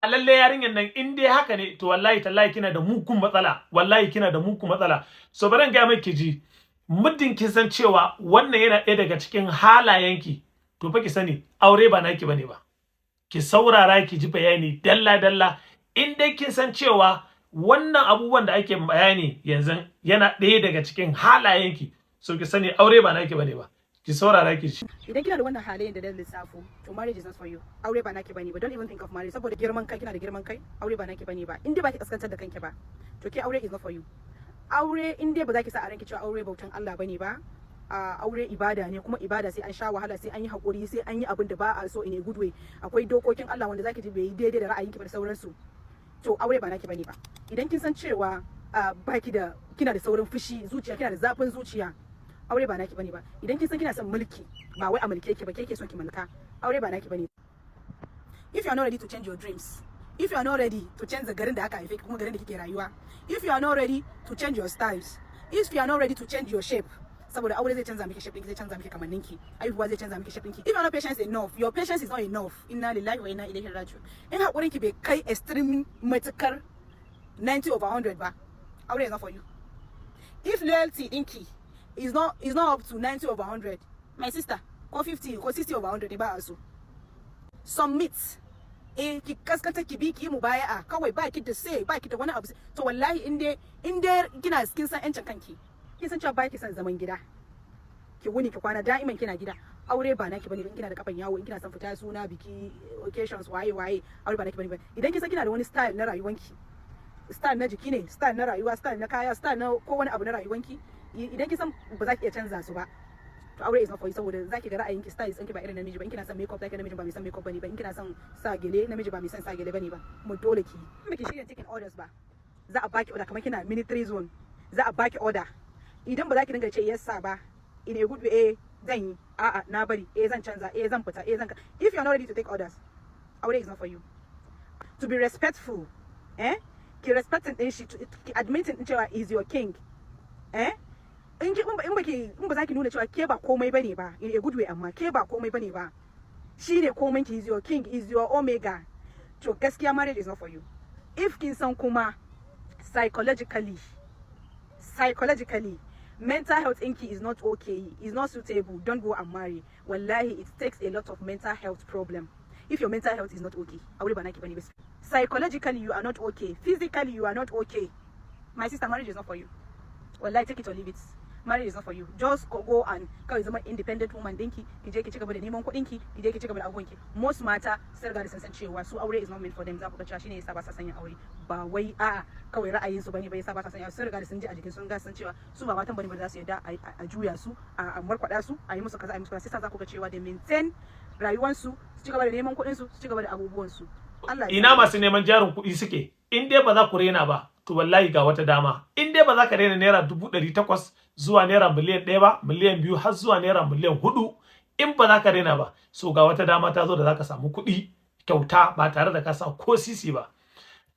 lalle yarinyar nan in dai haka ne to wallahi tallahi kina da mukun matsala, wallahi kina da mukun matsala. So baran ga miki ji muddin kin san cewa wannan yana ɗaya daga cikin halayenki, to fa ki sani aure ba naki bane ba. Ki saurara ki ji bayani dalla dalla. In dai kin san cewa wannan abubuwan da ake bayani yanzu yana ɗaya daga cikin halayenki, so ki sani aure ba naki bane ba. Ki saurara ki ji. Idan kina da wannan halayen da dan lissafo, to marriage is not for you. Aure ba naki bane ba. Don't even think of marriage. Saboda girman kai, kina da girman kai, aure ba naki bane ba. In dai ba ki kaskantar da kanki ba, to ke aure is not for you. Aure in dai ba za ki sa a ranki cewa aure bautan Allah bane ba. Aure ibada ne, kuma ibada sai an sha wahala, sai an yi hakuri, sai an yi abin da ba a so in a good way. Akwai dokokin Allah wanda zaki ji bai daidai da ra'ayinki ba da sauransu. To aure ba naki bane ba. Idan kin san cewa kina da saurin fushi, zuciya, kina da zafin zuciya, aure ba naki bane ba. Idan kin san kina son mulki, ba wai a mulke ki ba, ke so ki mulka, aure ba naki bane. If you are not ready to change your dreams, if you are not ready to change the garin da aka haife ki kuma garin da kike rayuwa, if you are not ready to change your styles, if you are not ready to change your shape, saboda aure zai canza miki shape ɗinki, zai canza miki kamanninki, aihuwa zai canza miki shape ɗinki. If you are not patient enough, your patience is not enough. Inna lillahi wa inna ilaihi raji'un. In hakurin ki bai kai extreme matukar 90/100 ba, aure is not for you. If loyalty ɗinki is not up to 90/100, my sister, ko 50 ko 60/100 ba a so. Submit. Ki kaskanta ki bi ki mu baya kawai ba ki da sai, ba ki da wani abu. To wallahi in dai kina kin san yancin kanki, kin san cewa ba ki san zaman gida, ki wuni ki kwana da'iman kina gida, aure ba naki bane. In kina da kafan yawo, in kina son fita suna, biki, occasions, waye aure ba naki bane. Idan kin san kina da wani style na rayuwanki, style na jiki ne, style na rayuwa, style na kaya, style na ko wani abu na rayuwanki, idan kin san ba za ki iya canza su ba, to aure is not for you. Saboda zaki ga ra'ayinki, style ɗinki ba irin namiji ba. In kina son makeup, zaki ga namiji ba mai son makeup bane ba. In kina son sa gele, namiji ba mai son sa gele bane ba. Mu dole ki miki shirin taking orders ba, za a baki order kamar kina military zone, za a baki order. Idan ba za ki dinga ce yes sir ba, in a good way, zan yi, a'a na bari, zan canza, zan fita, zan. If you are not ready to take orders, aure is not for you. To be respectful, ki respecting din shi, ki admitting din cewa is your king, in ba za ki nuna cewa ke ba komai bane ba, in a good way, amma ke ba komai bane ba, shi ne komai ki, is your king, is your omega, to gaskiya marriage is not for you. If kin san kuma psychologically mental health inki is not okay, is not suitable, don't go and marry. Wallahi, it takes a lot of mental health problem. If your mental health is not okay, aure ba naki bane ba. Psychologically you are not okay, physically you are not okay, my sister, marriage is not for you. Wallahi, take it or leave it. Marriage is not for you. Just go and kawai zama independent woman dinki, ki je ki cigaba da neman kuɗin ki je ki cigaba da abubuwan ki. Most mata sun riga da san cewa su aure is not meant for them. Za ku ga cewa shine yasa ba sa sanya aure, ba wai kawai ra'ayin su bane ba yasa ba sa sanya. Sun riga da sun ji a jikin sun ga san cewa su ba matan bane ba za su yarda a juya su, a markwada su, a yi musu kaza, a yi musu kaza. Sai za ku ga cewa da maintain rayuwar su cigaba da neman kuɗin su cigaba da abubuwan su. Allah ina masu neman jarin kuɗi suke. In dai ba za ku rena ba, to wallahi ga wata dama. In dai ba za ka rena naira 800,000 zuwa naira miliyan 1 ba, miliyan 2 har zuwa naira miliyan 4, in ba za ka rena ba, so ga wata dama ta zo da za ka samu kuɗi kyauta ba tare da ka sa ko sisi ba.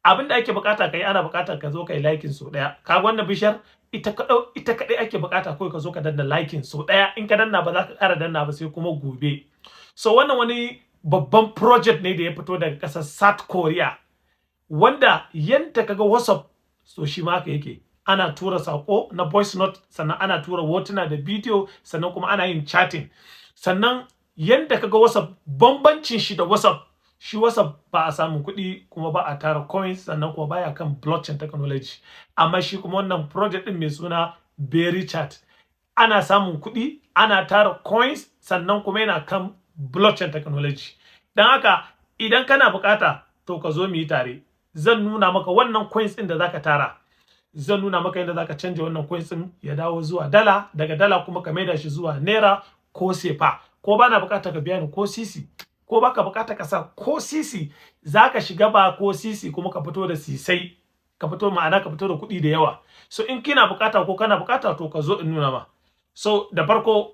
Abin da ake bukata kai, ana bukatar ka zo kai likin so daya. Ka ga wannan bishar ita kadai ake bukata, kai ka zo ka danna likin so daya. In ka danna ba za ka ƙara danna ba sai kuma gobe. So wannan wani babban project ne da ya fito daga ƙasar South Korea, wanda yanda kaga WhatsApp, so shi ma haka yake. Ana tura sako na voice note, sannan ana tura hotuna da bidiyo, sannan kuma ana yin chatting. Sannan yanda kaga WhatsApp, bambancin shi da WhatsApp, shi WhatsApp ba a samun kuɗi kuma ba a tara coins, sannan kuma baya kan blockchain technology. Amma shi kuma wannan project din mai suna Berry Chat, ana samun kuɗi, ana tara coins, sannan kuma yana kan blockchain technology. Dan haka idan kana bukata, to ka zo mu yi tare. Zan nuna maka wannan coins din da zaka tara. Zan nuna maka yadda zaka canja wannan coins din ya dawo zuwa dala, daga dala kuma ka maida shi zuwa naira ko sefa. Ko bana bukata ka biya ni ko sisi, ko baka bukata ka sa ko sisi, zaka shiga ba ko sisi kuma ka fito da sisai, ka fito ma'ana ka fito da kuɗi da yawa. So in kina bukata ko kana bukata, to ka zo in nuna ma. So da farko,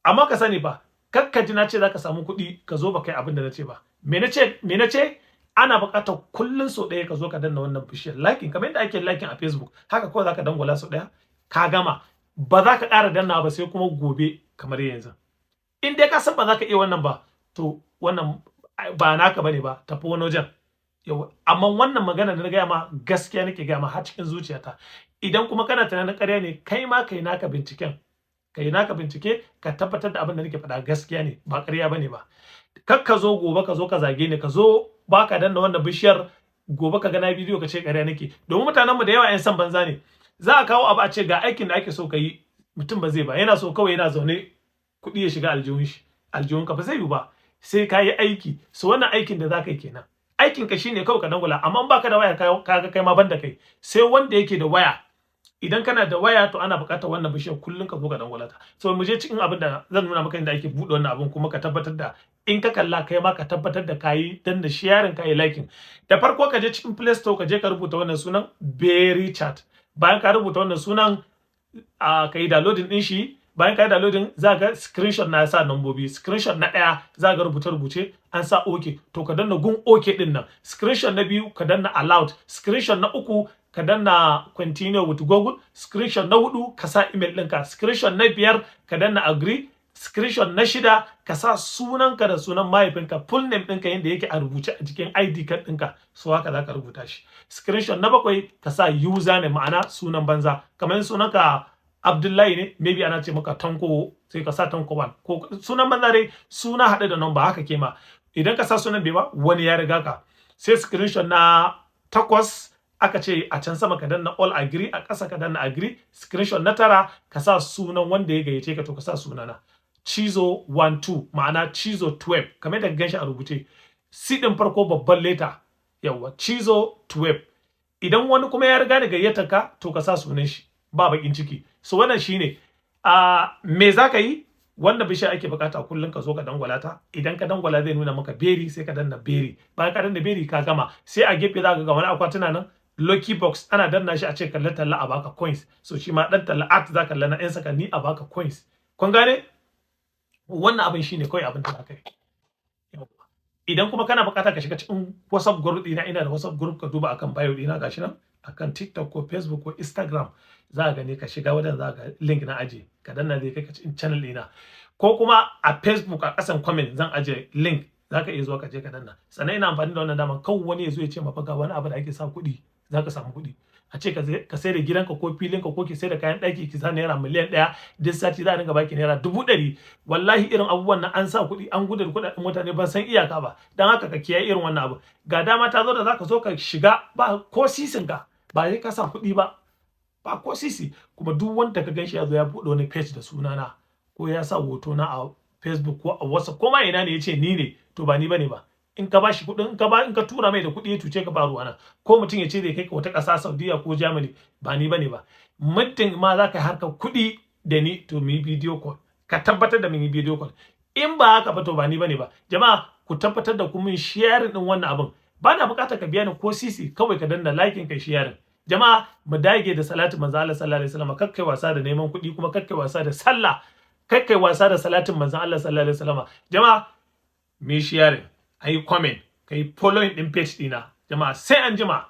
amma ka sani ba, kakka ji na ce zaka samu kuɗi ka zo ba kai abin da nace ba. Me nace ana buƙatar kullun so ɗaya ka zo ka danna wannan bishiyar liking, kamar yadda ake liking a Facebook, haka kawai zaka dangwala so ɗaya ka gama. Ba za ka ƙara danna ba sai kuma gobe kamar yanzu. In dai ka san ba za ka iya wannan ba, to wannan ba naka bane ba, tafi wani wajen. yawa amma wannan magana da na gaya ma gaskiya nake gaya ma har cikin zuciyata. Idan kuma kana tunanin ƙarya ne, kai ma kai naka binciken, kai naka bincike ka tabbatar da abin da nake faɗa gaskiya ne ba ƙarya bane ba. Kar ka zo gobe ka zo ka zage ni, ka zo baka danna wannan bishiyar gobe ka ga na bidiyo ka ce ƙarya nake. Domin mutanen mu da yawa 'yan san banza ne, za a kawo abu a ce ga aikin da ake so ka yi, mutum ba zai ba, yana so kawai yana zaune kuɗi ya shiga aljihun ka ba zai yi ba, sai ka yi aiki. So wannan aikin da za ka yi kenan, aikin ka shine kawai ka dangula. Amma baka da waya kaga kai ma banda kai, sai wanda yake da waya. Idan kana da waya to ana buƙatar wannan bishiyar kullun ka zo ka dangwala ta. So mu je cikin abin da zan nuna maka inda ake buɗe wannan abin, kuma ka tabbatar da in ka kalla kai ma ka tabbatar da kayi dan da sharing kayi liking. Da farko ka je cikin Play Store ka je ka rubuta wannan sunan Berry Chat. Bayan ka rubuta wannan sunan ka yi downloading din shi. Bayan ka yi downloading za ga screenshot na sa nambobi. Screenshot na ɗaya za ga rubuce an sa OK, to ka danna gun OK din nan. Screenshot na biyu ka danna allowed. Screenshot na uku ka danna continue with Google. Screenshot na 4 ka sa email ɗinka. Screenshot na 5 ka danna agree. Screenshot na 6 ka sa sunanka da sunan mahaifinka, full name ɗinka yadda yake a rubuce a jikin ID card ɗinka, so haka za ka rubuta shi. Screenshot na 7 ka sa username, ma'ana sunan banza, kamar sunanka Abdullahi ne, maybe ana ce maka Tanko, sai ka sa Tanko 1, ko sunan banza dai, suna haɗe da number, haka ke ma. Idan ka sa sunan bai ba, wani ya riga ka. Sai screenshot na 8 aka ce a can sama ka danna all agree, a ƙasa ka danna agree. Screenshot na 9 ka sa sunan wanda ya gayyace ka, to ka sa sunana Chizo 12, ma'ana Chizo 12, kamar da ganshi a rubuce. C din farko babban leta, yawa Chizo 12. Idan wani kuma ya riga da gayyatar ka, to ka sa sunan shi, ba bakin ciki. So wannan shine me zaka yi. Wannan bishiya ake bukata kullun ka zo ka dangwala ta. Idan ka dangwala zai nuna maka beri, sai ka danna beri. Bayan ka danna beri ka gama, sai a gefe zaka ga wani akwatuna nan Lucky Box, ana danna shi a ce kalle talla a baka coins. So shi ma dan talla art za ka kalla na 'yan sakanni a baka coins. Kun gane? Wannan abin shine kawai abin da zaka yi. Idan kuma kana bukata ka shiga cikin WhatsApp group dina, ina da WhatsApp group, ka duba akan bio dina gashi nan, akan TikTok ko Facebook ko Instagram, za ka gani, ka shiga wajen, za ka link na aje, ka danna zai kai ka cikin channel dina. Ko kuma a Facebook a kasan comment zan aje link, za ka iya zuwa ka je ka danna. Sannan ina amfani da wannan dama, kawai wani ya zo ya ce maka ga wani abu da ake sa kuɗi, za ka samu kuɗi. A ce ka sai da gidanka ko filinka, ko ki sai da kayan ɗaki, ki sa naira miliyan 1, duk sati za a dinga baki naira 100,000. Wallahi irin abubuwan nan an sa kuɗi, an gudu da kuɗaɗen mutane ban san iyaka ba. Dan haka ka kiyaye irin wannan abu. Ga dama ta zo da zaka zo ka shiga, ba ko sisin ka, ba sai ka sa kuɗi ba, ba ko sisi. Kuma duk wanda ka ganshi ya zo ya buɗe wani page da sunana, ko ya sa hoto na a Facebook ko a WhatsApp, ko ma ina ne, ya ce ni ne, to ba ni bane ba. In ka bashi kuɗin, in ka tura mai da kuɗi ya cuce ka, ba ruwana. Ko mutum ya ce zai kai ka wata ƙasa, Saudiya ko Germany, ba ni bane ba. Muddin ma za ka yi harkar kuɗi da ni, to mu yi video call, ka tabbatar da mun yi video call. In ba haka ba, to ba ni bane ba. Jama'a ku tabbatar da kun min sharing din wannan abin. Ba na buƙatar ka biya ni ko sisi, kawai ka danna liking kai sharing. Jama'a mu dage da salatu manzo Allah sallallahu alaihi wasallam, kakkai wasa da neman kuɗi, kuma kakkai wasa da sallah, kakkai wasa da salatin manzo Allah sallallahu alaihi wasallam. Jama'a me sharing, ayi comment, kai following din page dina. Jama'a sai an jima.